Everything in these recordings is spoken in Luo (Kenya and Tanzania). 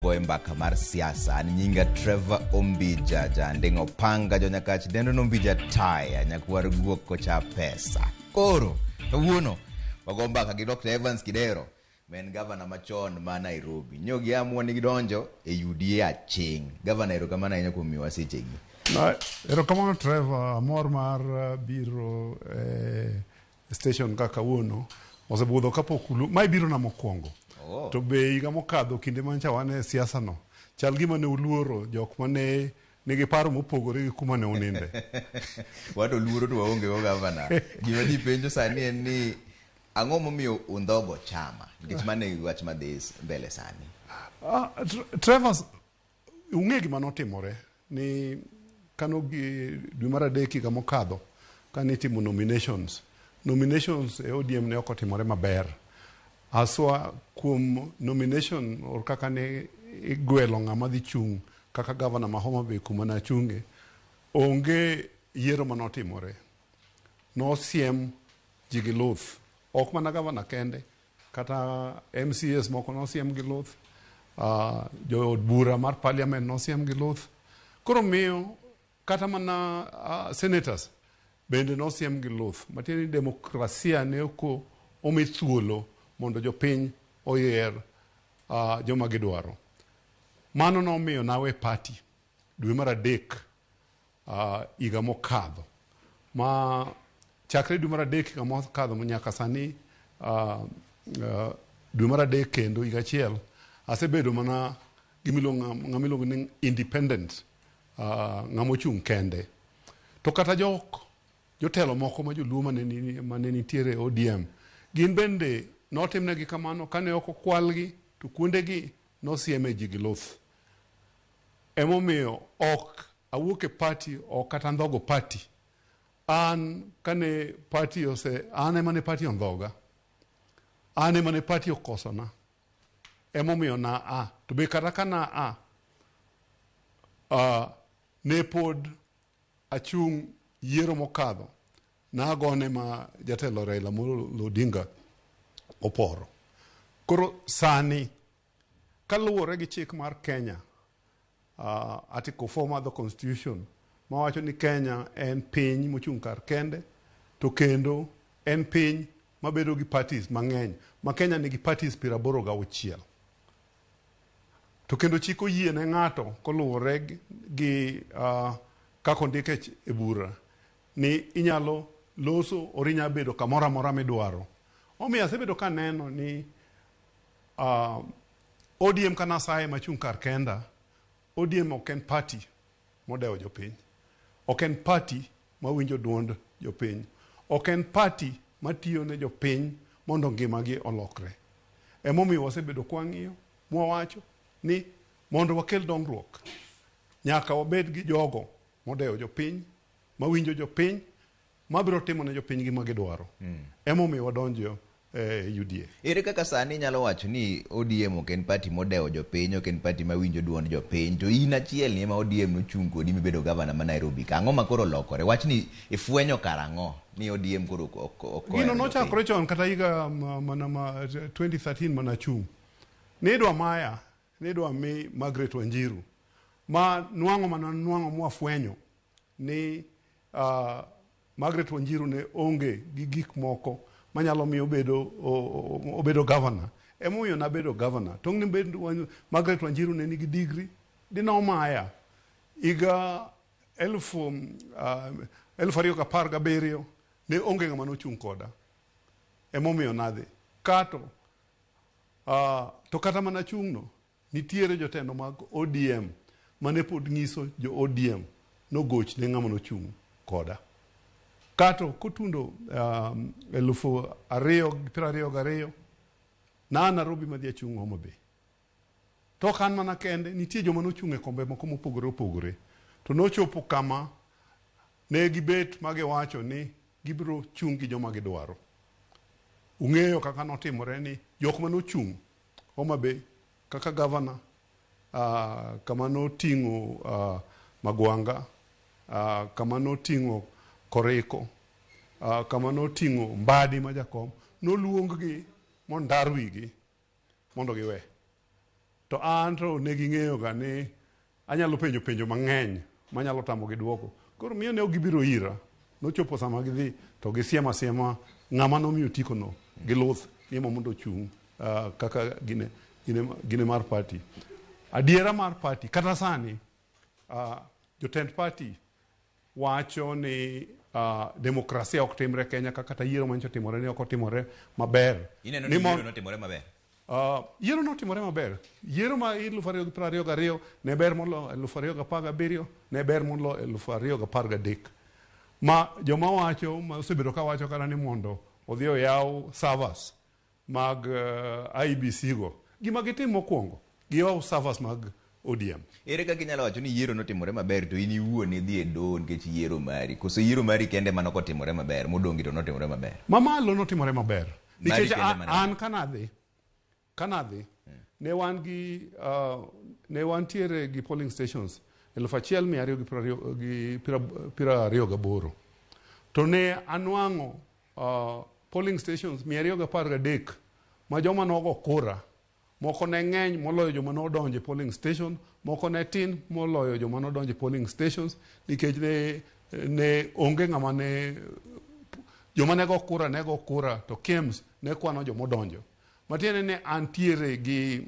mbaka mar siasa an nyinga Trevor Ombija jandingo panga jo nyakach dendo nombija taya nyakwar guok kocha pesa koro kawuono wago mbaka gi Dr. Evans Kidero men governor machon ma Nairobi nyogi amuoni gidonjo e UDA aching governor ero kama na kuom miwa sechegi ero kama Trevor amor mar biro station kaka wuono osebudho kapok mai biro na mokwongo. To be higa mokadho kinde mancha wane siasa no chal gima ne uluoro jok mane nigi paro mopogore gi kuma ne uninde wato luoro to waonge go governor gima ji penjo sani en ni ang'o momiyo undhogo chama nikech mane wach madhis mbele sani. Trevor ung'e gima notimore ni kano gi dwe mar adek higa mokadho kane timo nominations e ODM ne ok otimore maber. Aswa kuom nomination or kaka ne igwelo ng'ama dhi chung kaka governor ma Homa Bay kuma na chunge onge yiero manotimore. Nosiem ji gi luth ok mana governor kende kata MCS moko nosiem gi luth, jo od bura mar parliament nosiem gi luth, koro miyo kata mana senators bende nosiem gi luth. Matieni demokrasia ne oko omi thuolo mondo jopiny oyier joma gidwaro. Mano nomiyo nawe party dwe mar adek higa mokadho ma chakre dwe mar adek higa mokadho nyaka sani dwe mar adek kendo higa achiel asebedo mana ng'amiluongo ni independent, ng'amochung' kende. To kata jotelo moko ma joluo mane nitiere ODM gin bende notimnegi kamano kane ok okwalgi to kuondegi nosieme ji gi luth. Emomiyo ok awuok e party ok kata ndhogo party. An kane party an emane party ondhoga, an emane party okosona, emomiyo na to be kata kana ne pod achung' yiero mokadho na agone ma jatelo Raila Amolo Odinga oporo. Koro sani kaluwore gi chik mar Kenya, article 4 of the constitution mawacho ni Kenya en piny mochung' kar kende to kendo en piny mabedo gi parties mang'eny ma Kenya nigi parties 86. To kendo chik oyie ne ng'ato koluwore gi kako ondike e bura ni inyalo loso or inya bedo kamoro amora midwaro. Omiyo asebedo ka neno ni ODM kana saye machung' kar kenda, ODM ok en party modewo jopiny, ok en party mawinjo duond jopiny, ok en party matiyo ne jopiny mondo ngimagi olokre. Emomiyo wasebedo kwang'iyo mwawacho ni mondo wakel dongruok nyaka wabed gi jogo modewo jopiny, mawinjo jopiny, mabiro timo ne jopiny gima gidwaro. Emomiyo wadonjo UDA. Ere kaka sani nyalo wacho ni ODM ok en party modewo jopiny, ok en party mawinjo duond jopiny, to in achiel ni ema ODM nochung' kodi mibedo governor ma Nairobi. Ang'o ma koro lokore? Wach ni ifwenyo karang'o ni ODM koro ok gino nochakore chon kata higa mana 2013 mana chung'. Nidwa maya, nidwa mi Margaret Wanjiru ma nwang'o mwafwenyo ni Margaret Wanjiru ne onge gi gik moko manyalo miyo obedo governor. Emomiyo nabedo governor. Tong' ni Margaret Wanjiru ne nigi degree dinomaya higa 2017 ne onge ng'ama nochung' koda. Emomiyo nadhi kato to kata mana chung'no nitiere jotelo mag ODM mane pod nyiso jo ODM nogoch ne ng'ama nochung' koda. Kato kutundo 2022 na Nairobi madhi achung' Homa Bay. To kan mana kende nitie joma nochung' e kombe moko mopogore opogore. To nochopo kama ne gibet magiwacho ni gibiro chung' gi joma gidwaro. Ung'eyo kaka notimore ni jok manochung' Homa Bay kaka governor, kama noting'o Magwanga, kama noting'o Koreko, kama noting'o Mbadi ma jakom, noluong gi mondar wigi mondo giwe. to an to ne ging'eyo ga ni anyalo penjo mang'eny manyalo tamo gi duoko. Koro miyo ne gibiro ira, nochopo sama gidhi to gisiema ng'ama nomiyo tikono gi luth ni mondo ochung' kaka gine mar party. Adiera mar party kata sani jotend party wacho ni demokrasia ok timre Kenya kata yiero mancho timore ne ok otimore maber. Ineno ni yiero notimore maber. Yiero notimore maber. Yiero ma 2022 ne ber molo 2017 ne ber molo 2013. Ma joma wacho ma osebedo ka wacho kana ni mondo odhi oyaw servers mag IBC go. Gima gitim mokwongo giyaw servers mag ODM. Ere kaka inyalo wacho ni yiero notimore maber to in iwuon idhi e doho nikech yiero mari. Koso yiero mari kende mano kotimore maber, modongi to notimore maber. Mamalo notimore maber. Nikech an kanadhi ne wantiere gi polling stations 1228 to ne anwang'o polling stations 213 ma joma nogo kura. Moko ne ng'eny moloyo joma nodonje polling station, moko ne tin moloyo joma nodonje polling stations nikech ne onge ng'ama ne joma nego kura to KEMS ne kwano joma odonjo. Matiende ne antiere gi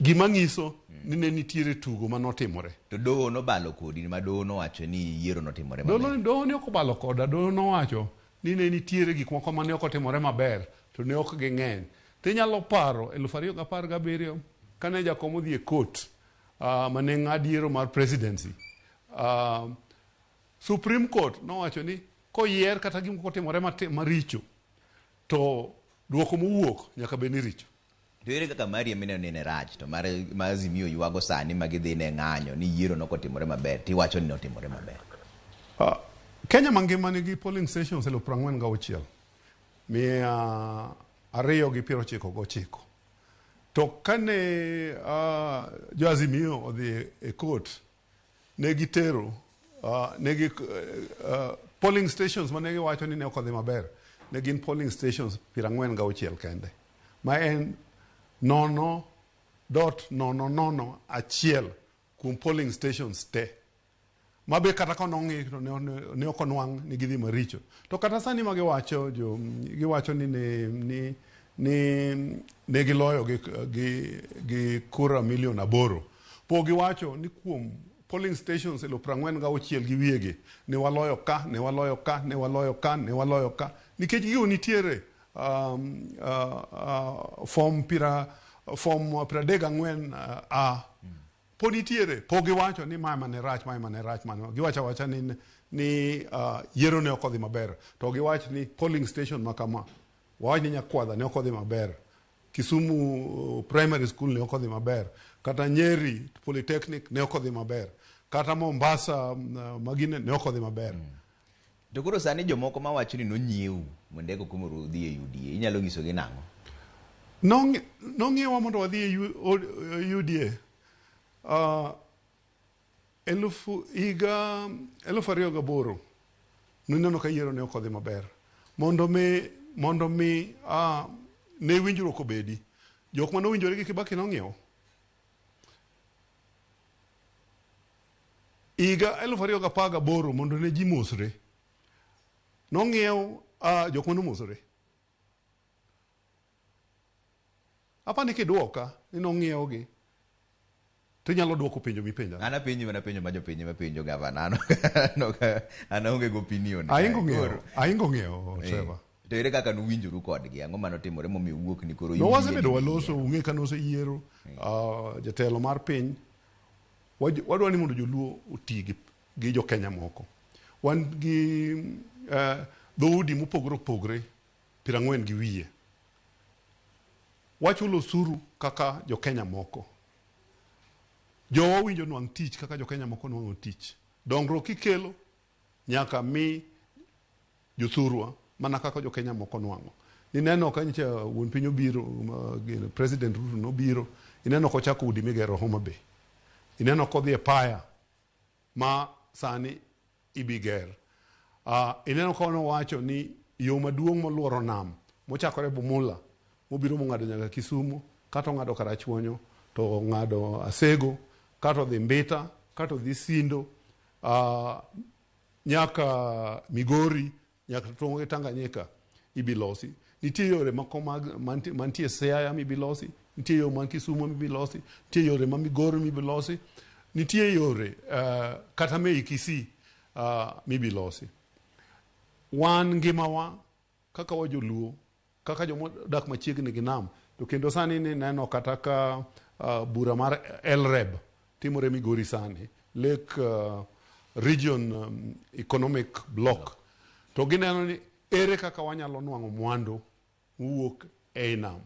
gimang'iso ni ne nitiere tugo manotimore. To doho nobalo kodi ma doho nowacho ni yiero notimore maber. Doho ne ok obalo koda, doho nowacho ni ne nitiere gik moko mane ok otimore maber to ne ok ging'eny. Tinyalo paro 2017 kane jakom odhi e court mane ng'ad yiero mar presidency. Supreme Court nowacho ni koyier kata gik moko otimore maricho to duoko mowuok nyaka bed ni richo. To ere kaka mari mineno ni ne rach to mar Azimio ywago sani ma gidhi ne ng'anyo ni yiero nokotimore maber tiwacho ni notimore maber. Kenya mangima nigi polling stations 46,000 299. To kane jo Azimio odhi e court ne gitero polling stations mane giwacho ni ne ok odhi maber ne gin polling stations 46 kende ma en 0.001 kuom polling stations te. Mabe kata ka nong'i to ne ok onwang' ni gidhi maricho. To kata sani ma giwacho ni ne giloyo gi kura 8,000,000. Po giwacho ni kuom polling stations 46,000 gi wiegi ne waloyo ka. Nikech gigo nitiere form 34A. Po nitiere, po giwacho ni ma ne rach. Giwacho wacha ni yiero ne ok odhi maber. To giwacho ni polling station makama wawach ni Nyakwadha ne ok odhi maber. Kisumu primary school ne ok odhi maber. Kata Nyeri Polytechnic ne ok odhi maber. Kata Mombasa magine ne ok odhi maber. To koro sani jomoko mawacho ni nonyiew mondego kumoro odhi e UDA. Inyalo nyiso gi nang'o? Nong'iewa mondo wadhi e UDA. 2008 noneno ka yiero ne ok odhi maber. Mondo mi ne winjruok obedi. Jok ma nowinjore gi Kibaki nong'iewo. Higa 2018 mondo ne ji mosre. Nong'iew jok ma nomosore. Apani kiduoka ni nong'iewo gi. Tinyalo duoko penjo mipenja. Ana penjo ma jopenjo gavana. Ana onge go opinion. Aingo ng'iewo Trevor. To ere kaka nuwinjoru kodgi? Ang'o manotimore momiyo wuok ni koro no wasebedo waloso ung'e ka noseyiero jatelo mar piny. Wadwa ni mondo joluo oti gi jo Kenya moko. Wan gi dhoudi mopogore 40 gi wiye. Wachulo osuru kaka jo Kenya moko. Jowa winjo nwang' tich kaka jo Kenya moko nwang'o tich. Dongruok kikelo nyaka mi jothurwa mana kaka jo Kenya moko nwang'o. Nineno ka nyicha wuon piny obiro, President Ruto nobiro, ineno ko chako udi migero Homa Bay. Ineno ko dhi e paya ma sani ibiger. Ineno ko nowacho ni yo maduong' moluoro nam mochakore Bumula mobiro mong'ado nyaka Kisumu kata ong'ado Karachuonyo, to ong'ado Asego, kata odhi Mbita, kata odhi Sindo, nyaka Migori, nyaka tong' Tanganyika ibilosi. Nitie yore moko mantie Siaya mibilosi, nitie yore man Kisumu mibilosi, nitie yore man Migori mibilosi, nitie yore kata me Kisii mibilosi. Wan ngimawa kaka wajoluo, kaka jomodak machiegni gi nam, to kendo sani ni neno kata ka bura mar LREB timore Migori sani, Lake Region Economic Block, to gineno ni ere kaka wanyalo nwang'o mwandu wuok ei nam.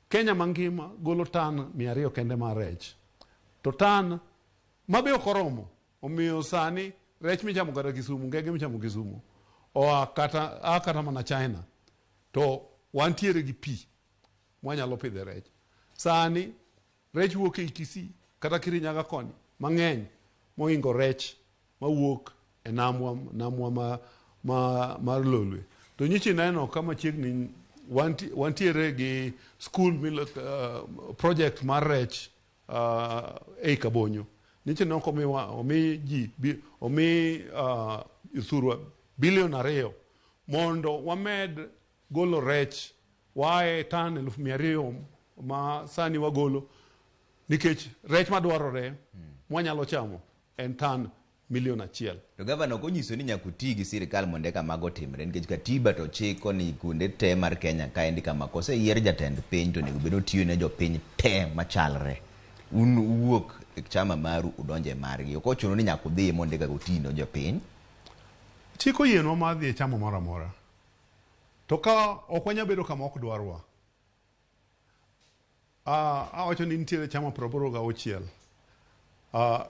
Kenya mangima golo tan 200 kende mar rech, to tan mabe okoromo, omiyo sani rech michamo kata Kisumu, ngege michamo Kisumu, kata mana China, to wantiere gi pi mwanyalo pidhe rech. Sani rech wuok ei Kisii kata Kirinyaga koni mang'eny moingo rech mawuok e namwa mar Lolwe. To nyichi neno kama chiegni wantiere gi school project mar rech ei Kabonyo. Nyichi neno omi thurwa bilion 2 mondo wamed golo rech wae tan 200,000 ma sani wagolo, nikech rech madwarore mwanyalo chamo en tan 1,000,000. To gavana konyiso ni nyakuti gi sirikal mondo eka mago timre, nikech katiba to chiko ni kuonde te mar Kenya kaendi kama koseyier jatend piny to nego bedo tiyo ne jopiny te machalre. Un uwuok e chama maru udonje margi. Ok ochuno ni nyakudhi mondo eka gotino jopiny. Chiko yienwa mar dhi e chama moro amora. To ka ok wanya bedo kama ok dwarwa. Awacho ni nitiere chama 86.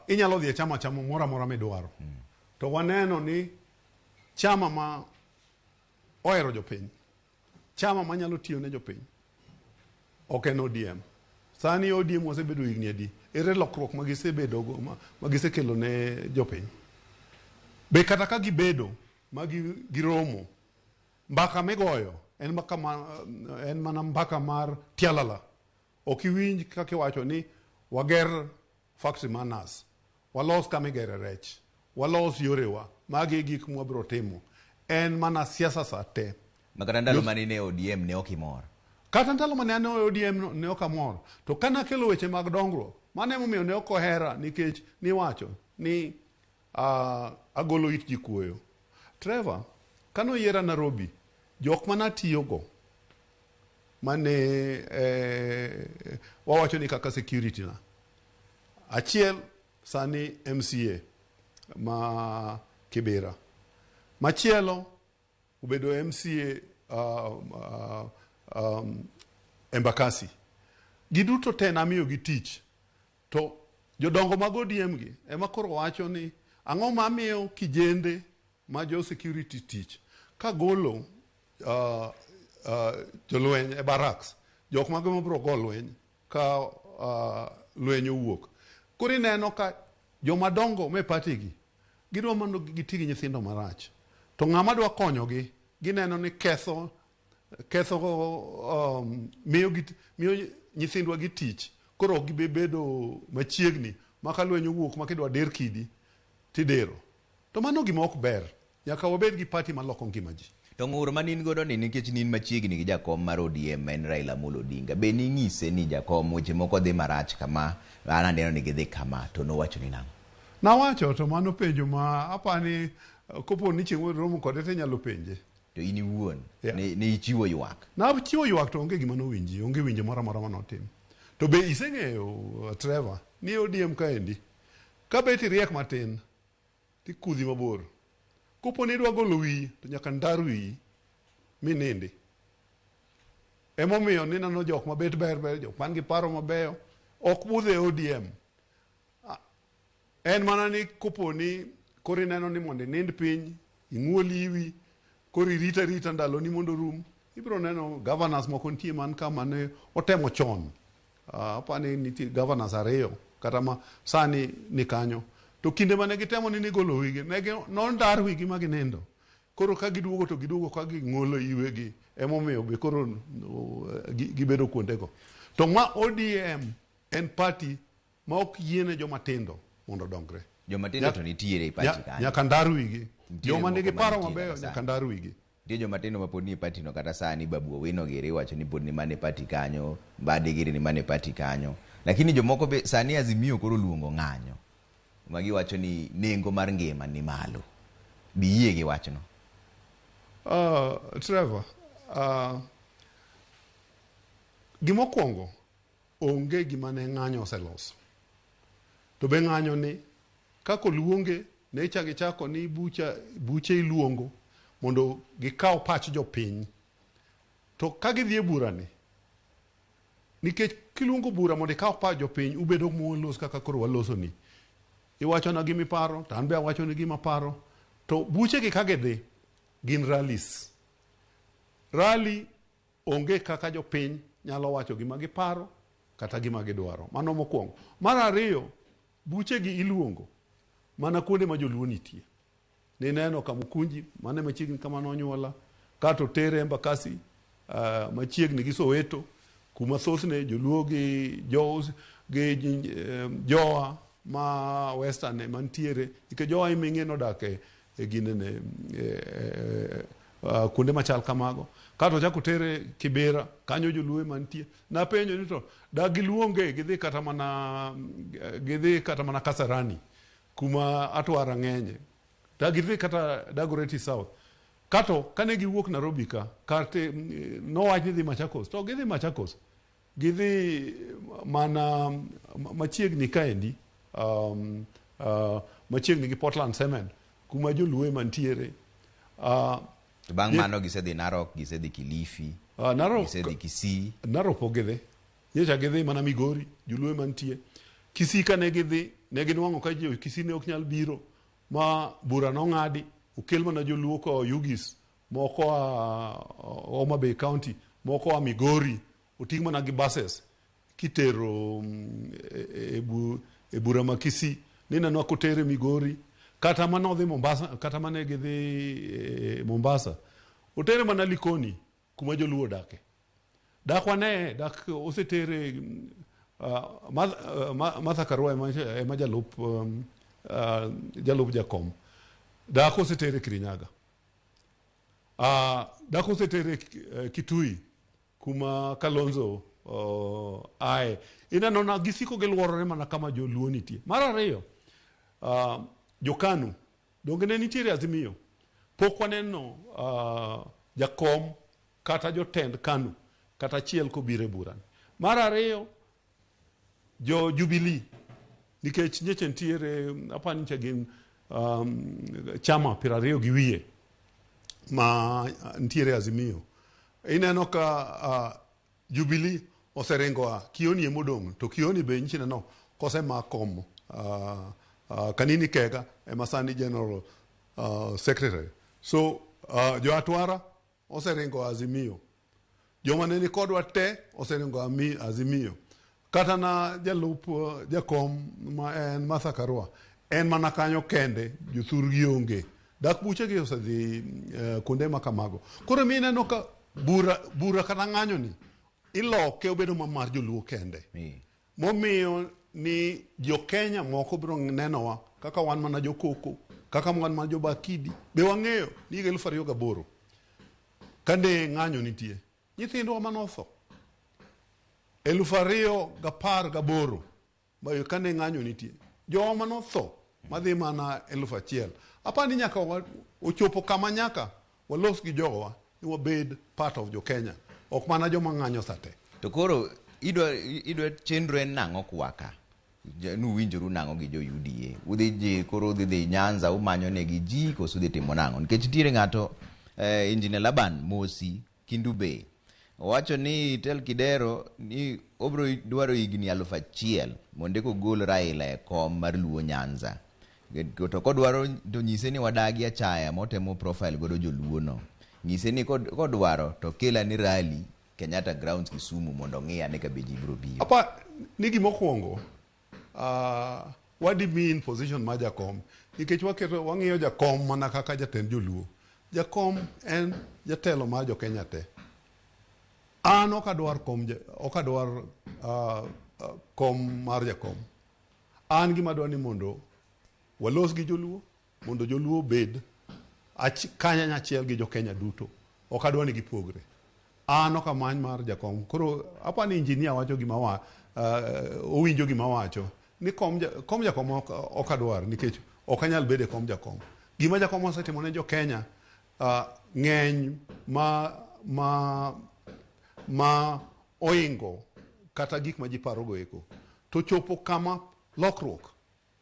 Inyalo dhi e chama moro amora midwaro. To waneno ni chama ma ohero jopiny, chama manyalo tiyo ne jopiny, ok en ODM. Sani ODM osebedo higni adi? Ere lokruok magisebedogo magisekelo ne jopiny? Be kata ka gibedo giromo, mbaka migoyo en mana mbaka mar tialala. Ok iwinj kaka iwacho ni wager factory mar nas, walos kama igere rech, walos yorewa, magi gik mwabiro timo. En mana siasa sa te. Makata ndalo manine ODM ne okimor. Kata ndalo mane ODM ne okamor. To kana kelo weche mag dongruok, mane momiyo ne okohera nikech niwacho ni agolo it ji kuoyo. Trevor, kano yiera Nairobi, jok mana tiyogo, mane wawacho ni kaka security na. Achiel sani MCA ma Kibera. Machielo ubedo MCA Embakasi. Giduto te namiyo gi tich. To jodongo mag ODM gi ema koro wacho ni ang'o mamiyo kijende ma jo security tich ka golo jolweny e barracks, jok mag mabro go lweny ka lweny owuok. Kuri neno ka jomadongo me patigi gidwa mondo giti gi nyithindo marach, to ng'ama dwa konyogi gineno ni ketho miyo nyithindwa gi tich, koro gibedo machiegni maka lweny owuok makidwa der kidi tidero. To mano gima ok ber. Nyaka wabed gi party maloko ngima ji. To ng'ur manin godo ni nikech nin machiegni gi jakom mar ODM en Raila Amolo Odinga, be ning'ise ni jakom weche moko dhi marach kama, an aneno ni gidhi kama, to nowacho ni nang'o? Nawacho to mano penjo ma apani kopo ni chieng' romo kode te nyalo penje. To in iwuon ni ichiwo ywak. Na chiwo ywak to onge gima nowinji, onge winjo moro amora manotim. To be iseng'eyo Trevor ni ODM kaendi ka beti riek matin tikudhi mabor. Kopo ni dwa golo wiyi to nyaka ndar wiyi minindi. Emomiyo nineno jok mabet ber, jok man gi paro mabeyo ok budhe ODM. En mana ni kopo ni kori neno ni mondo nind piny, ing'uoli iwi, kori rita ndalo ni mondo rum, ibiro neno governors moko nitie man kama ne otemo chon. Apani nitie governors 2 kata ma sani ni kanyo. To kinde mane gitemo ni golo wigi, nondar wigi ma ginindo. Koro ka giduogo to giduogo ka ging'olo iwegi, emomiyo be koro gibedo kuondego. To ma ODM en party ma ok yiene joma tindo mondo dongre. Joma tindo to nitiere party kanyo. Nyaka ndar wigi. Joma nigi paro mabeyo nyaka ndar wigi. Nitie joma tindo ma pod ni party no kata sani Babu Owino gere wacho ni pod ni mane party kanyo, Mbadi gere ni mane party kanyo. Lakini jomoko be sani Azimio koro luongo ng'anyo. Magi wacho ni nengo mar ngima ni malo. Biyie gi wachno. Trevor, gimokwongo onge gima ne ng'anyo oseloso. To be ng'anyo ni kako luonge ne chako ni buche iluongo mondo gikaw pach jopiny. To ka gidhi e bura ni, nikech kiluongo bura mondo ikaw pach jopiny, ubedo molos kaka koro waloso ni. Iwacho na gimi paro, to an be awacho ni gima paro. To buche gi ka gidhi gin rallies. Rally onge kaka jopiny nyalo wacho gima giparo kata gima gidwaro. Mano mokwongo. Mar ariyo, buche gi iluongo mana kuonde ma joluo nitie. Nineno Kamukunji, mane machiegni kama nonyuola, kato tere Embakasi, machiegni gi Soweto, kuma thothne joluo gi Joa ma Western mantiere, ike Joa iming'e nodake e ginene kuonde machal kamago. Kato chako tere Kibera, kanyo joluo mantie. Na penjo ni to da giluonge gidhi kata mana Kasarani, kuma atwara ng'enye. Da gidhi kata Dagoretti South. Kato kane giwuok Nairobi ka, karte nowach ni dhi Machakos. To gidhi Machakos. Gidhi mana machiegni kaendi, machiegni gi Portland Cement, kuma joluo mantiere. Bang' mano gisedhi Narok, gisedhi Kilifi, gisedhi Kisii. Narok ogidhi. Nyecha gidhi mana Migori, joluo mantie. Kisii ka ne gidhi, ne ginwang'o ka Kisii ne ok nyal biro, ma bura nong'adi, okel mana joluo ko Yugis, moko Homa Bay County, moko Migori, oting' mana gi buses, kitero e bura ma Kisii. Nineno kotere Migori, kata mana odhi Mombasa, kata mana gidhi Mombasa. Otere mana Likoni, kuma joluo dake. Dakwane, osetere Martha Karua ema jalup jakom. Dako osetere Kirinyaga. Dako osetere Kitui, kuma Kalonzo ae. Ineno na gisiko giluorore mana kama joluo nitie. Mar ariyo, Jokanu, donge ne nitiere Azimio. Pok waneno jakom kata jotend Kanu, kata chiel kobire buran. Mar ariyo, Jubilee, nikech nyeche nitiere, apa niche gin chama pirariyo gi wiye, ma nitiere Azimio. Ineno ka Jubilee oserengo Kioni emodong', to Kioni be nchine no, kose makom Kanini Kega, emasani General Secretary. So, jo Atwara, oserengo Azimio. Jo maneni kodwa te, oserengo Azimio. Kata na jalup jakom ma en Martha Karua, en mana kanyo kende, juthur gionge. Dak buche gi osedhi kunde makamago. Koro mi neno ka bura kata ng'anyo ni, iloke obedo mamar joluo kende. Momiyo ni jo Kenya moko biro nenowa kaka wan mana jokoko, kaka wan mana jobakidi. Be wang'eyo ni 2008 kande ng'anyo nitie. Nyithindo manotho 2018 bayo kane ng'anyo nitie. Jo manotho madhi mana 1000. Apani nyaka ochopo kama nyaka walos gi jowa ni wabed part of jo Kenya. Ok mana joma ng'anyo sate. To koro idwa chenro en nang'o kwaka? Nuwinjoru nang'o gi jo UDA? Udhi ji koro udhi Nyanza umanyo negi ji koso udhi timo nang'o? Nikech nitiere ng'ato Engineer Laban Mosi Kindu Bay wacho ni Tel Kidero ni obro dwaro higni 1000 mondo kogol Raila e kom mar Luo Nyanza. To kodwaro to nyise ni wadagi achaya motemo profile godo joluo no. Nyise ni kodwaro to kela ni rally Kenyatta Grounds Kisumu mondo ng'iya ne ka beji bro biyo. Apa nigi mokwongo what do you mean position ma jakom? Nikech waketo wang'iyo jakom mana kaka jatend joluo. Jakom en jatelo ma jo Kenya te. An okadwar kom mar jakom. An gima dwani mondo walos gi joluo, mondo joluo bed kanya achiel gi jo Kenya duto. Okadwa ni gipogre. An okamany mar jakom. Koro apani injinia wacho gima owinjo gima wacho ni kom jakom okadwar nikech okanyal bede kom jakom. Gima jakom osetimo ne jo Kenya ng'eny ma oingo kata gik ma ji parogo eko. To chopo kama lokruok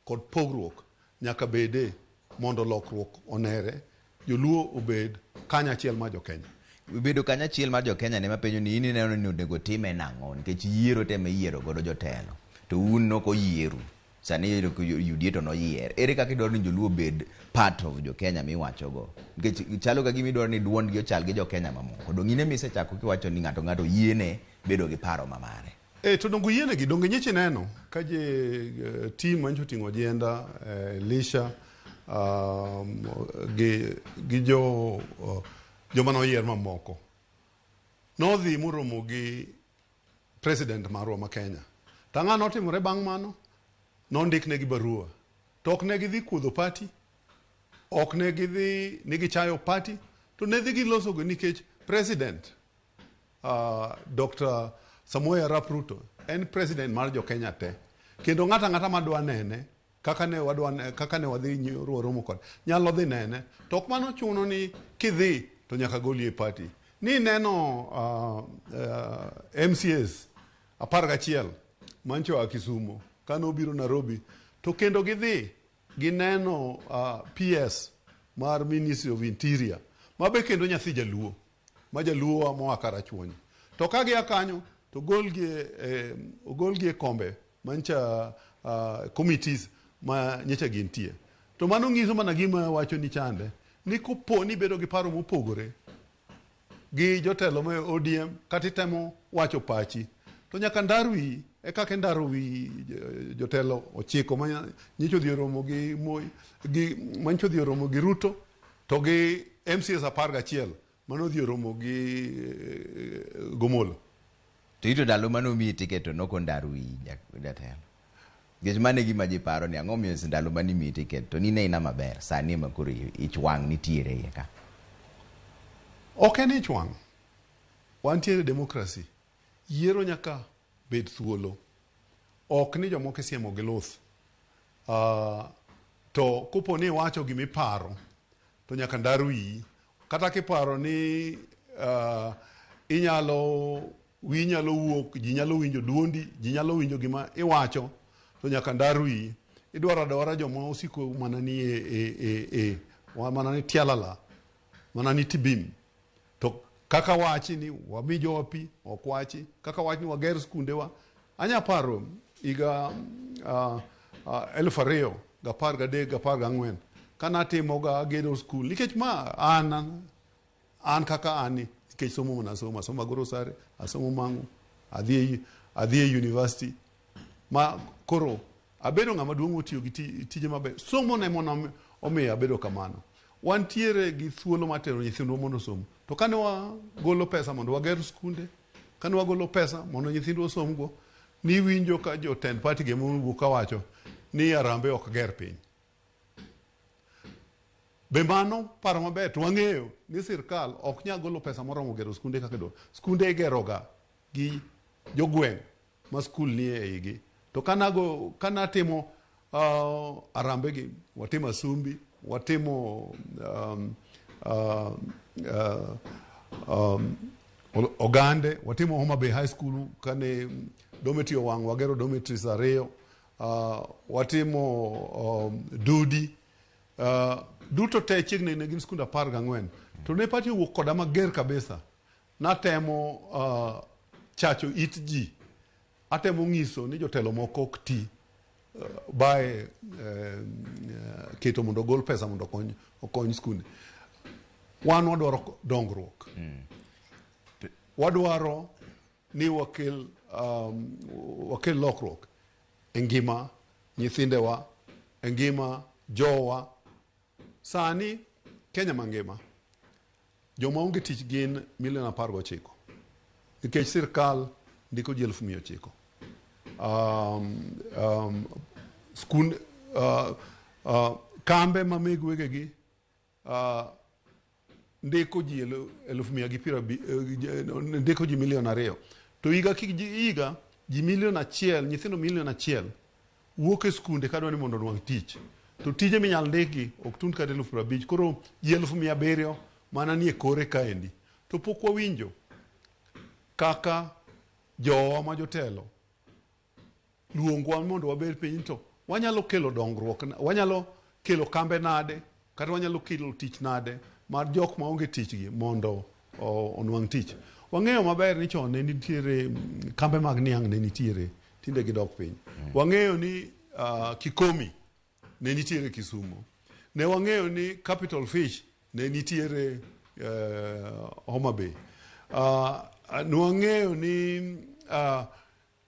kod pogruok nyaka bede mondo lokruok onere, joluo obed kanya achiel ma jo Kenya. Bedo kanya achiel mar jo Kenya ne mapenjo ni ini neno ni onego time nang'o nikech yiero teme yiero godo jotelo. To un noko yieru. Sani UDA to noyier. Ere kaka idwaro ni joluo bed part of jo Kenya miwacho go. Nikech chalo ka gima idwaro ni duond gi ochal gi jo Kenya mamoko. Dong ine misechako kiwacho ni ng'ato yiene bedo gi paro mamare. To dongo yiene gi dongo nyichi neno ka je team mancho tingo agenda Lisha gi jo manoyier mamoko. Nodhi moromo gi president marwa ma Kenya. Tang'a notimore bang' mano, nondikne gi barua. To ok ne gidhi kuodho party, ok ne gidhi ni gichayo party, to ne dhi giloso go nikech president Dr. Samoei Arap Ruto en president mar jo Kenya te. Kendo ng'ata madwa nene kaka ne wadhi romo kod nyalo dhi nene. To ok mano chuno ni kidhi to nyaka goli e party. Ni neno MCS 11 mancho a Kisumu kano biro Nairobi to kendo gidhi gineno PS mar Ministry of Interior mabe kendo nyathi jaluo ma jaluo moa Karachuonyo. To kagi akanyo to ogolgi kombe mancha committees ma nyecha gintie. To mano ng'iso mana gima wacho ni chande ni kopo ni bedo gi paro mopogore gi jotelo ma ODM kati temo wacho pachi to nyaka ndarwi e kaka ndaro wi jotelo ochiko ma nyicho dhi romo gi mancho dhi romo gi Ruto to gi MCS 11 mano dhi romo gi Gomolo. To ito dalo mano mi ticket to noko ndarwi jatelo. Gech mane gima ji paro ni ang'o miyo ndalo mani mi ticket to ni ne ina maber sani ma koro ich wang' nitiere iye ka. Ok en ich wang'. Wantiere demokrasi. Yiero nyaka bed thuolo. Ok ni jomoko siemo gi luth. To kopo ni wacho gimiparo to nyaka ndarwi. Kata kiparo ni wi nyalo wuok, ji nyalo winjo duondi, ji nyalo winjo gima iwacho, to nyaka ndarwi. Idwaro adwara joma osiko mana ni mana ni tialala, mana ni tibim. To kaka wachi ni wami jopi, ok wachi, kaka wachi ni wager skundewa. Anya paro iga 2014 kana timo ga gedo skul. Nikech ma an kaka ani nikech somo mana somo goro sare, asomo mangu, adhi university. Ma koro abedo ng'ama duong' otiyo gi tije maber. Somo ne mono omiyo abedo kamano. Wantiere gi thuolo matero nyithindwa mondo somo. To kane wagolo pesa mondo wager skunde, kane wagolo pesa mondo nyithindwa somgo, ni winjo ka jotend party ge monugo kawacho ni Arambe ok ger piny. Be mano paro maber to wang'eyo ni sirkal ok nyal golo pesa moromo gero skunde kaka do. Skunde igeroga gi jogweng' ma skul ni e igi. To kana timo Arambe gi, watimo Asumbi, watimo Ogande, watimo Homa Bay High School kane dormitory wang' wagero dormitories 2, watimo Dudi, duto te chiegni ne gin skunda 14. To ne pati wuok koda mager kabisa. Natemo chacho it ji. Atemo ng'iso ni jotelo moko ok ti bae keto mondo gol pesa mondo okony skunde. Wan wadwaro dongruok. Wadwaro ni wakel lokruok e ngima nyithindewa, e ngima jowa. Sani Kenya mangima joma onge tich gin 19 million. nikech sirkal ndiko ji 1,900. Kambe ma meg wegegi ndiko ji 1,200, ndiko ji 2,000,000. To higa higa ji 1,000,000, nyithindo 1,000,000 wuok e skunde kadwa ni mondo onwang' tich. To tije minyal ndiki ok tund kata 50,000. Koro ji 700,000 mana nie kore kaendi. To pok wawinjo kaka jowa ma jotelo luongwa mondo wabed piny to wanyalo kelo dongruok, wanyalo kelo kambe nade, kata wanyalo kelo tich nade mar jok ma onge tich gi mondo onwang' tich. Wang'eyo maber ni chon ne nitiere kambe mag niang' ne nitiere, tinde gidok piny. Wang'eyo ni Kikomi ne nitiere Kisumu. Ne wang'eyo ni Capital Fish ne nitiere Homa Bay. Ne wang'eyo ni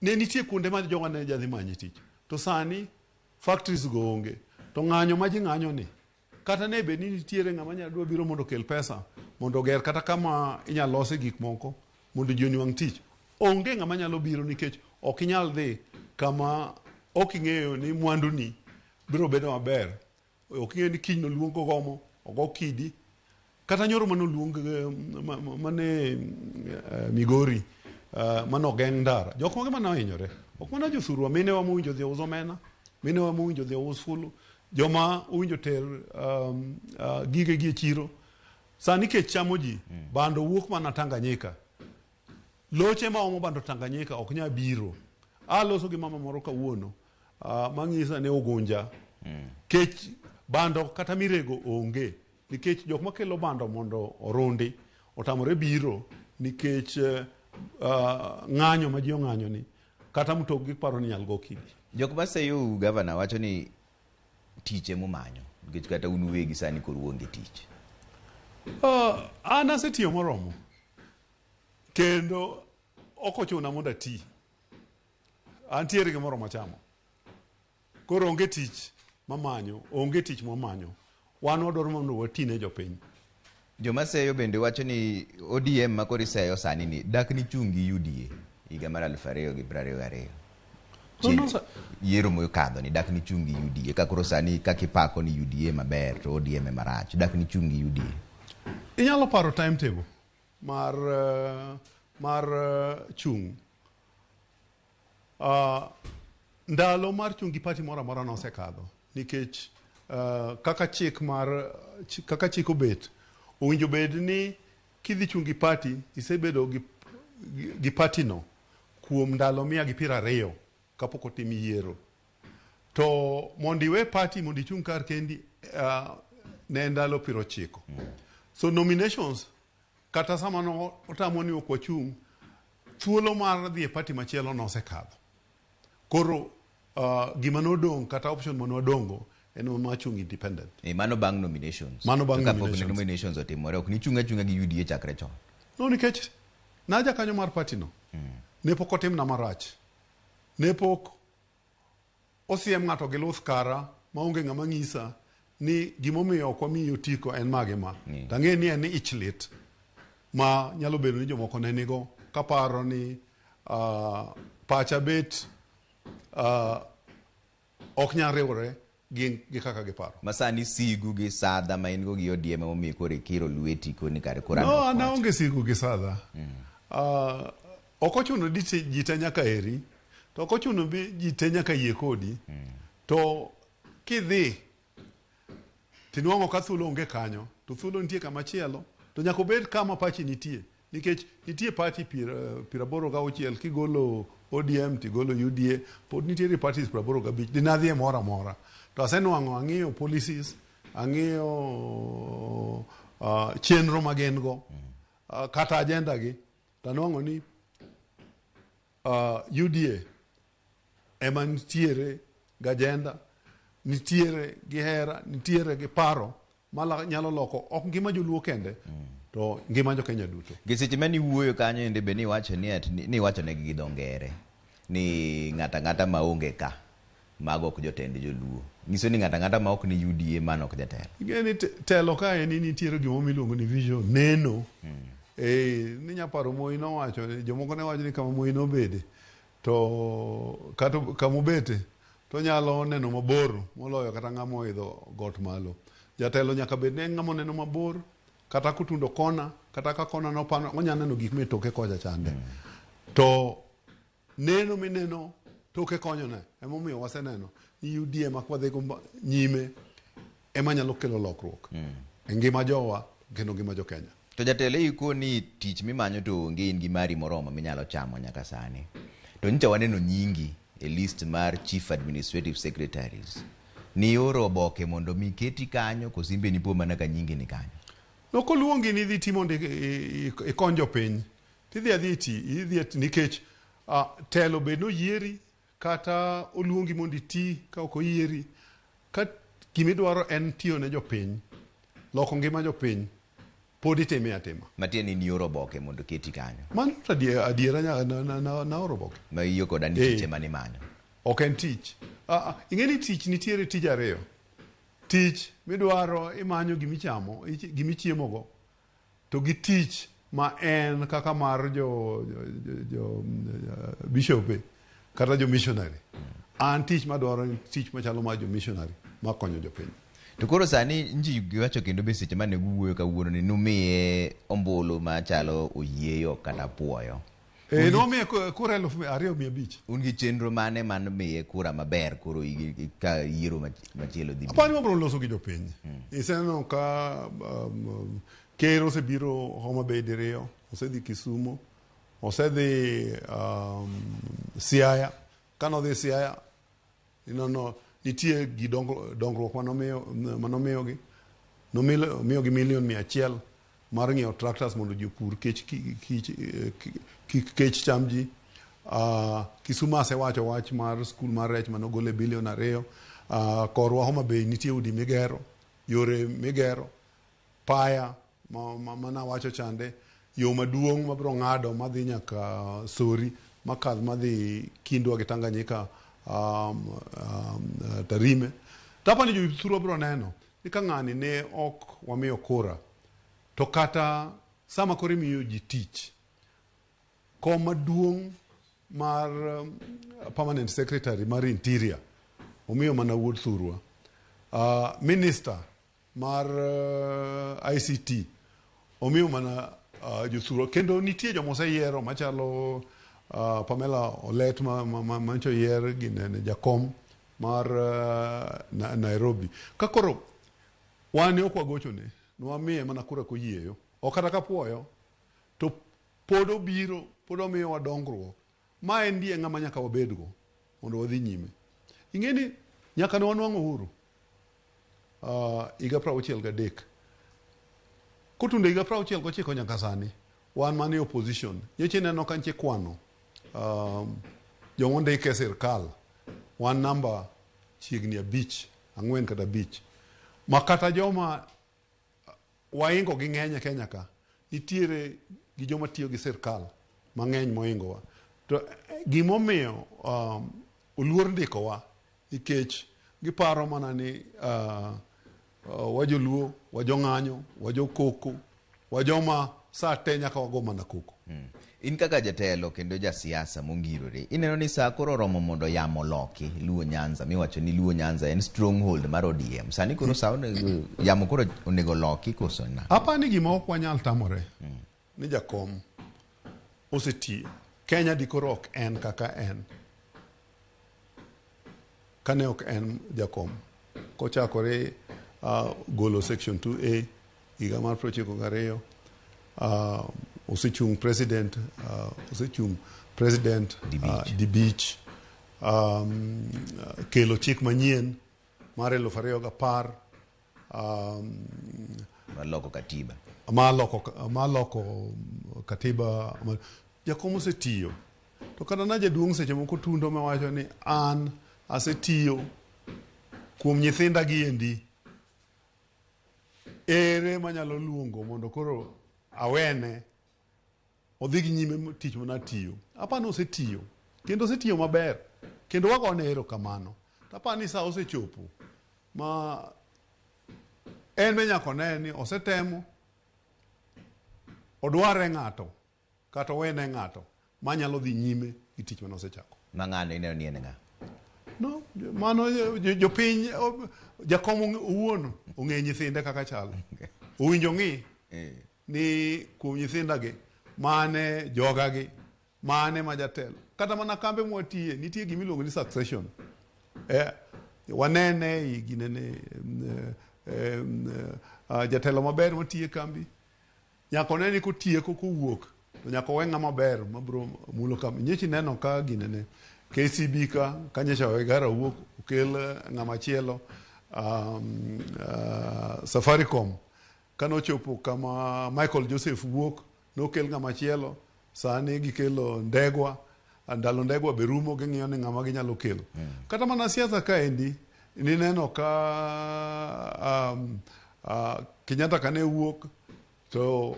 ne nitie kuonde ma jowa ne jadhi manyi tich. To sani factories go onge. To ng'anyo ma ji ng'anyo ni, kata ne be ni nitiere ng'ama nyalo biro mondo kel pesa mondo ger kata kama inyalo lose gik moko mondo ji onwang' tich. Onge ng'ama nyalo biro nikech ok inyal dhi kama ok ing'eyo ni mwandu ni biro bedo maber. Ok ing'eyo ni kiny no luongo gomo, ogo kidi. Kata nyoro manoluong mane Migori, manogeng' ndara. Jok mage manohinyore. Ok mana jothurwa, minewa mowinjo dhi uso omena, minewa mowinjo dhi us fulu, joma owinjo ter gige gi e chiro. Sani kech chamo ji, bando wuok mana Tanganyika. Loche ma omo bando Tanganyika ok nya biro. Loso gi mama moro kawuono, mang'isa ne Ogunja. Kech bando kata mirego onge. Nikech jok makelo bando mondo orundi otamore biro nikech ng'anyo ma ji ong'anyo ni, kata mtok gi paro ni nyal go kidi. Jok maseyo gavana wacho ni tiche mumanyo nikech kata unu wegi sani kor uonge tich. An asetiyo moromo kendo ok ochuna mondo ati. Antiere gimoro machamo. Koro onge tich mamanyo, onge tich mamanyo. Wan wadwaro mondo watine jopiny. Joma seyo bende wacho ni ODM ma koro iseyo sani ni dak ni chungi UDA higa mar 2022. Yiero mokadho ni dak ni chungi UDA ka koro sani kakipako ni UDA maber to ODM marach, dak ni chungi UDA. Inyalo paro timetable mar chung. Ndalo mar chungi party mora mora no sekadho nikech kaka chik obet owinjo bed ni kidhi chungi party isebedo gi party no kuom ndalo 120 kapok otim yiero. To mondo iwe party mondo ichung kar kendi ne ndalo 90. So nominations kata sama no otamo ni ok wachung, thuolo mar dhi e party machielo no osekadho. Koro gima nodong' kata option mano dongo en machung independent. Mano bang nominations. Mano bang nominations otimore ok ni chunga gi UDA chakre chon. No, nikech naja kanyo mar party no. Ne pok otim na marach. Ne pok osiem ng'ato gi luth kara maonge ng'ama ng'isa ni gimomiyo ok wamiyo tiko en mage ma. Tang'e ni en ichlit ma nyalo bedo ni jomoko ne nigo kaparo ni pacha bet ok nya riwre gi kaka giparo. Masani sigu gi sadha ma in go gi ODM momiyo kore kiro lweti koni kare kora. No, ana onge sigu gi sadha. Ok ochuno di ji te nyaka eri, to ok ochuno bi ji te nyaka yie kodi. To kidhi tinwang'o ka thuolo onge kanyo, to thuolo nitie kama chielo, to nyaka obed kama pachi nitie. Nikech nitie party 86 kigolo ODM tigolo UDA, pod nitiere parties 85 dinadhie mora mora. To asenwang'o ang'iyo policies, ang'iyo chenro magen go, kata agenda gi, tanwang'o ni UDA ema nitiere gi agenda, nitiere gi hera, nitiere gi paro mala nyalo loko ok ngima joluo kende, to ngima jo Kenya duto. Giseche mani wuoyo kanyo ende be ni wacho ni wacho ne gi dongere ni ng'ata maonge ka mago ok jotend joluo. Nyiso ni ng'ata ma ok ni UDA mano ok jatelo. Ngeni telo ka en nitiere gimo miluongo ni vision, neno ni nyaparo Moi nowacho, jomoko ne wacho ni kama Moi nobede, to kata kama obete, to nyalo neno mabor moloyo kata ng'ama oidho got malo. Jatelo nyaka bed ne ng'ama neno mabor, kata kutundo kona, kata ka kona nopano, onya neno gik mitoke koja chande. To neno mineno toke konyo ne, emomiyo waseneno, ni UDM akwadhe nyime, ema nyalo kelo lokruok. Ngima jowa, kendo ngima jo Kenya. To jatelo iko ni tich mimanyo to onge in gi mari moromo minyalo chamo nyaka sani. To nyicha waneno nyingi e list mar Chief Administrative Secretaries. Ni oro oboke mondo mi keti kanyo kosimbe ni po mana ka nyingi ni kanyo. No koluongi ni dhi timo ikonjo piny. Tidhi adhiti, nikech telo beno yieri, kata oluongi mondi ti ka oko yieri, ka kimidwaro en tiyo ne jo piny, loko ngima jo piny, pod itime atima. Matieni ni oro oboke mondo keti kanyo. Man adiera na oro oboke. Ma iyo koda ni tiche mani manyo. Ok en tich. Ing'eni tich nitiere tij ariyo. Tich midwaro imanyo gimichamo, gimichiemogo, to gi tich ma en kaka mar jo bishope, kata jo missionary. An tich madwaro tich machalo mar jo missionary, makonyo jo piny. To koro sani nji giwacho kendo be seche mane guwuoyo kawuono ni numiye ombulu machalo oyieyo kata puoyo. Nomiye kura 2,500. Un gi chenro mane man miye kura maber koro ka yiero machielo dhi. Apani wabro loso gi jo piny. Iseneno ka Ker osebiro Homa Bay diriyo, osedhi Kisumu, osedhi Siaya. Kanodhi Siaya, nitie gi dongruok manomiyogi. Nomiyogi $100,000 mar ng'iewo tractors mondo jopur kech cham ji. Kisumu asewacho wach mar skul mar rech manogole $2 billion. Korwa Homa Bay nitie udi migero, yore migero, paya mana wacho chande, yo maduong' mabro ng'ado madhi nyaka Sori, makal madhi Kindwa gi Tanganyika, Tarime. Tapani jo thuro bro neno ni ka ng'ani ne ok wamiyo kura, to kata sama kore miyo ji tich, kom maduong' mar permanent secretary mar interior omiyo mana wuod thurwa. Minister mar ICT omiyo mana jothurwa. Kendo nitie jomoseyiero machalo Pamela Olet mancho yier gi nene jakom mar Nairobi. Kakoro wane okwagochone, nwamiye mana kura koyieyo, okata kapuoyo, to pod obiro, pod omiyo wadongruok. Ma en ndiye ng'ama nyaka wabedgo mondo wadhi nyime. Ing'eni nyaka ne wanwang'o uhuru higa 63. Kotundo higa 69 nyaka sani, wan mane opposition, nyeche neno kanche kwano jomondike e sirkal, wan namba chiegni 5, 4 kata 5. Makata joma waingo gi ng'eny e Kenya ka, nitiere gi joma tiyo gi sirkal mang'eny moingowa. To gimomiyo oluor ndikowa, nikech giparo mana ni wajoluo, wajong'anyo, wajokoko, wajoma saa te nyaka wago mana koko. In kaka jatelo kendo ja siasa mongirore, ineno ni saa koro romo mondo yamo loki Luo Nyanza, miwacho ni Luo Nyanza en stronghold mar ODM. Sani koro saa yamo koro onego loki koso na? Apani gima ok wanyal tamore ni jakom oseti. Kenya di koro ok en kaka en. Kane ok en jakom. Kochakore golo section 2A, higa mar 92, osechung president di beach, kelo chik manyien mar 2010, maloko katiba. Maloko katiba. Jakom osetiyo. To kata na jaduong' seche moko tundo mewacho ni an asetiyo kuom nyithinda gi endi. Ere manyalo luongo mondo koro awene odhi gi nyime tich mana tiyo. Apani osetiyo. Kendo osetiyo maber. Kendo wagone erokamano. Apani sa osechopo ma en be nyaka ne ni osetemo odware ng'ato kata wene ng'ato manyalo dhi nyime gi tich mane osechako. Ma ng'ano ineno ni en ng'a? No, mano jopiny jakom owuon ong'e nyithinde kaka chalo. Owinjo ng'i ni kuom nyithindagi mane jogagi mane ma jatelo kata mana kambe mwatiye nitie gimiluongo ni succession. Wanene ginene jatelo maber matiye kambi nyaka oneni kotieko kowuok to nyaka we ng'ama ber mabro mulo kambi. Nyechi neno ka ginene KCB ka nyecha Wegara wuok okel ng'ama chielo Safaricom kanochopo kama Michael Joseph wuok nokel ng'ama chielo. Sani gikelo Ndegwa, ndalo Ndegwa berumo ging'iyo ni ng'ama ginyalo kelo. Kata mana siasa kaendi nineno ka Kenyatta kane wuok to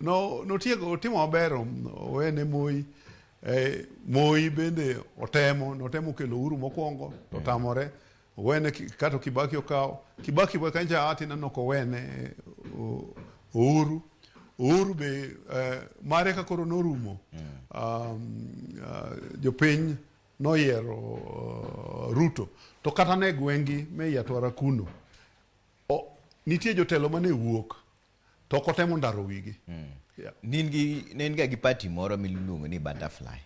notiego timo maber wene Moi. Moi bende notemo kelo Uhuru mokwongo to tamore wene kato Kibaki okawo Kibaki bwe kanja ati nano ko wene Uhuru be mare ka koro norumo jopiny noyiero Ruto to kata ne gwengi me yatwara kuno nitie jotelo mane wuok to kotemo ndaro wigi. Nen ga gi party moro miluongo ni Butterfly.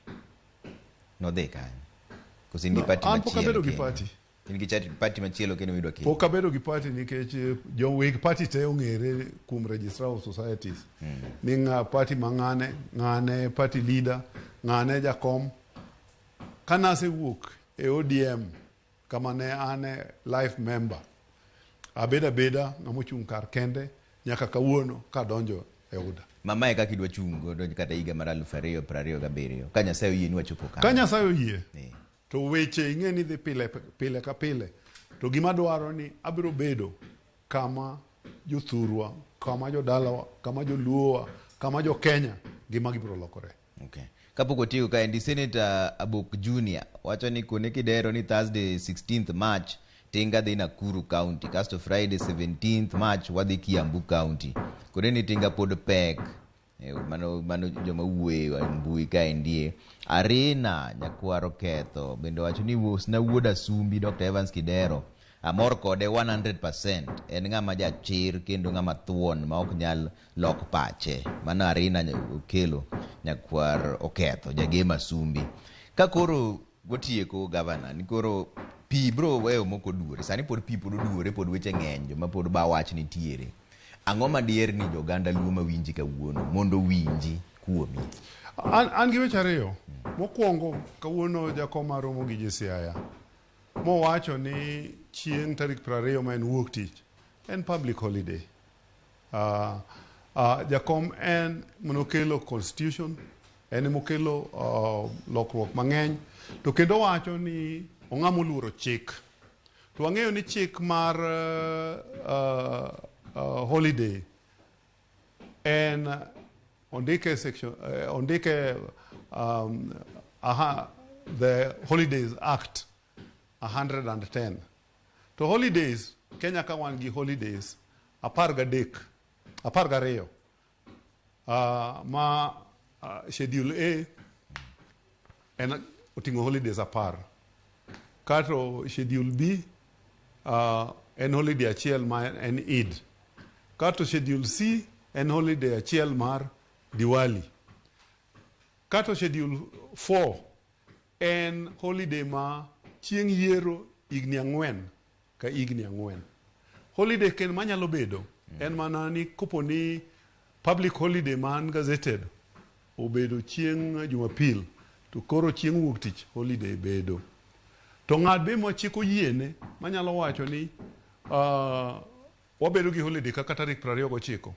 No dhi kanyo. Kosi ni party machielo. Pok abedo gi party. In gi party machielo kendo midwa kelo. Pok abedo gi party nikech joweg party te ong'ere kuom registrar of societies. Ni ng'a party ng'ane party leader, ng'ane jakom. Kanase wuok e ODM kama ne ane life member. Abeda ng'amochung' kar kende nyaka kawuono kadonjo e UDA. Mama e kaka idwa chungo donjo kata higa mar 2027 ka Nyasaye oyie ni wachopo kanyo. Ka Nyasaye oyie. To weche ing'e ni dhi pile ka pile. To gima dwaro ni abiro bedo kama jothurwa, kama jodalawa, kama joluowa, kama jo Kenya gima gibiro lokore. Okay. Kapok otieko ka endi Senator Abok Junior wacho ni kone kidero ni Thursday 16th March tinga dhi Nakuru County kasto Friday 17th March wadhi Kiambu County. Kone ni tinga pod pek mano joma wuoye mbui ka endie Arena nyakwaro ketho bende wacho ni wosna wuoda Sumbi Dr. Evans Kidero amor kode 100%. En ng'ama jachir kendo ng'ama thuon ma ok nyal lok pache. Mano Arena okelo nyakwar oketho jagema Sumbi. Ka koro gotieko gavana ni koro pi bro weyo moko duore. Sani pod pi pod duore pod weche ng'eny joma pod ba wach nitiere. Ang'o madier ni joganda luo mawinji kawuono mondo winji kuomi? An gi weche ariyo. Mokwongo kawuono jakom mar Ramogi gi Siasa mowacho ni chieng' tarik 20 ma en wuok tich en public holiday. Jakom en monokelo constitution en mokelo lokruok mang'eny to kendo wacho ni ong'amo luoro chik. To wang'eyo ni chik mar holiday and ondike section ondike the Holidays Act 110. To holidays Kenya ka wan gi holidays 12 ma schedule A en oting'o holidays 10 kato schedule B en holiday achiel ma en Eid. Kato schedule C en holiday achiel mar Diwali. Kato schedule 4 en holiday ma chieng' yiero igni 4 ka igni 4. Holiday ken manyalo bedo en mana ni kopo ni public holiday man gazetted obedo chieng' Jumapil to koro chieng' wuok tich holiday bedo. To ng'at be mochiko yiene manyalo wacho ni wabedo gi holiday kaka tarik 29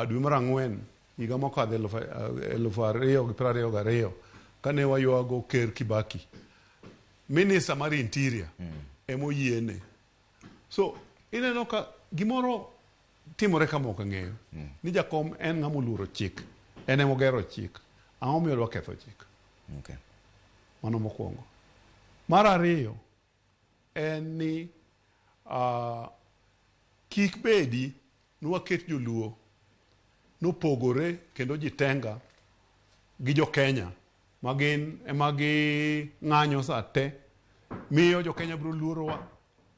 dwe mar 4 higa mokadho 2022 kane waywago Ker Kibaki. Minister mar Interior emo yiene. So ineno ka gimoro timore kama ok ng'eyo ni jakom en ng'ama oluoro chik, en emo gero chik. Ang'o miyo dwa ketho chik? Okay. Mano mokwongo. Mar ariyo en ni kik bedi nwaket joluo nopogore kendo jitenga gi jo Kenya magin emagi ng'anyo sate miyo jo Kenya bro luorowa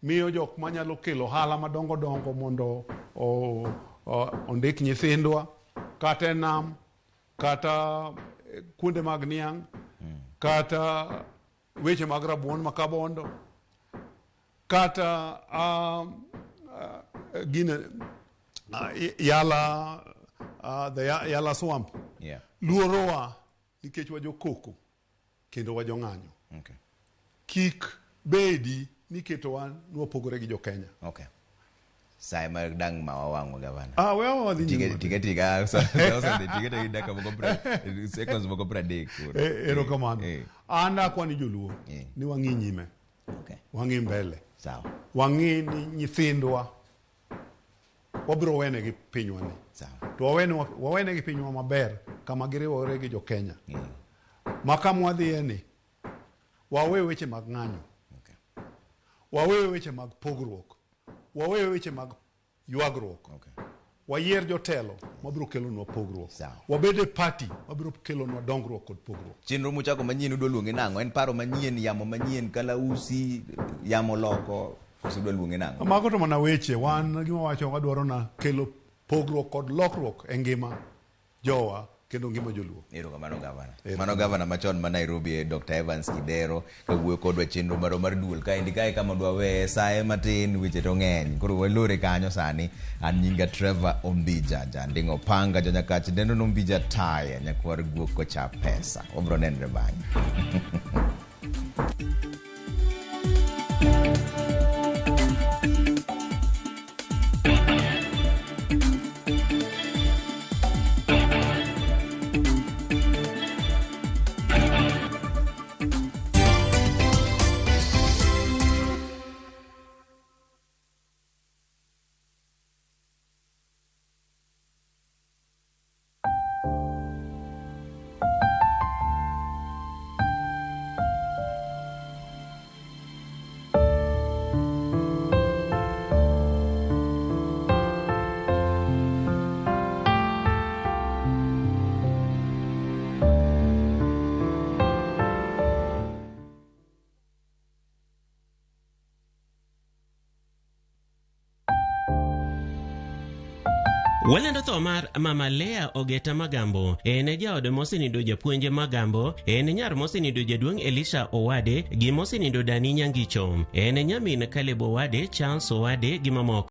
miyo jok manyalo kelo hala madongo dongo mondo ondik nyithindwa kata nam kata kuonde mag niang' kata weche mag rabuon makabondo kata yala swamp luorowa nikech wajo koko kendo wajo ng'anyo kik bedi niketowa nwapogore gi jo Kenya. Sai mar dang mawawango gavana. Wewa wadhi nyime. Tiga daka moko seconds moko pradek. Ero kamano. Anda kwani joluo ni wang'i nyime. Wang'i mbele. Sawa. Wang'i ni nyithindwa wabiro wene gi pinywa ni. Sawa. To wawene gi pinywa maber kama giriwore gi jo Kenya. Makamwa dhiye ni wawe weche mag ng'anyo. Wawe weche mag pogruok. Wawe weche mag ywagruok. Wayier jotelo mabiro kelonwa pogruok. Wabede party mabiro kelonwa dongruok kod pogruok. Chenro mochako manyien udwa luonge nang'o? En paro manyien, yamo manyien, kalausi, yamo loko, udwa luonge nang'o? Mago to mana weche, wan gima wacho wadwaro na kelo pogruok kod lokruok e ngima jowa kendo ngima joluo. Erokamano gavana. Mano gavana machon ma Nairobi Dr. Evans Kidero kawuoyo kodwa chenro maro mar duol kaendi kae kama dwa we sae matin weche to ng'eny. Koro walore kanyo sani. An nyinga Trevor Ombija janding'o panga jonyakach dendo Ombija taya nyakwar guok kocha pesa. Obro nenre bang'e. Walendo tho mar Mama Lea Ogeta Magambo, ene jaode mosenindo japuonje Magambo, ene nyar mosenindo jaduong' Elisha Owade, gi mosenindo Dani Nyangicho, ene nyamin Caleb Owade, Charles Owade gi mamoko.